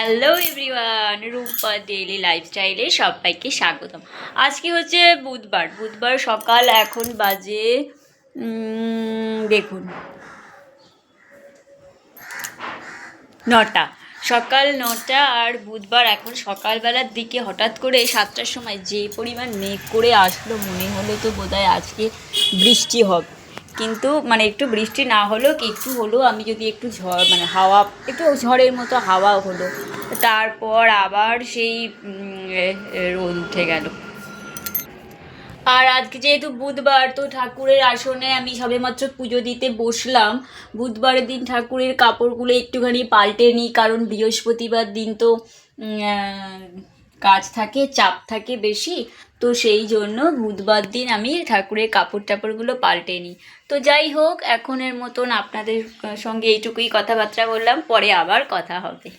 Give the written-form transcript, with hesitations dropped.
Hello everyone, রূপা daily লাইফস্টাইলে সবাইকে স্বাগতম। আজকে হচ্ছে বুধবার সকাল এখন বাজে দেখুন 9টা, সকাল 9টা। আর বুধবার এখন সকালবেলার দিকে হঠাৎ করে 7টার সময় যে পরিমাণ মেঘ করে আসলো, মনে হলো তো বোধহয় আজকে বৃষ্টি হবে। কিন্তু একটু বৃষ্টি না হলেও কি একটু হলো, আমি যদি একটু হাওয়া, একটু ঝড়ের মতো হাওয়া হলো, তারপর আবার সেই রোদ উঠে গেল। আর আজকে যেহেতু বুধবার, তো ঠাকুরের আসনে আমি সবেমাত্র পুজো দিতে বসলাম। বুধবারের দিন ঠাকুরের কাপড়গুলো একটুখানি পাল্টে নিই, কারণ বৃহস্পতিবার দিন তো কাজ থাকে, চাপ থাকে বেশি। তো সেই জন্য বুধবার দিন আমি ঠাকুরের কাপড় টাপড়গুলো পাল্টে নিই। তো যাই হোক, এখনের মতন আপনাদের সঙ্গে এইটুকুই কথাবার্তা বললাম, পরে আবার কথা হবে।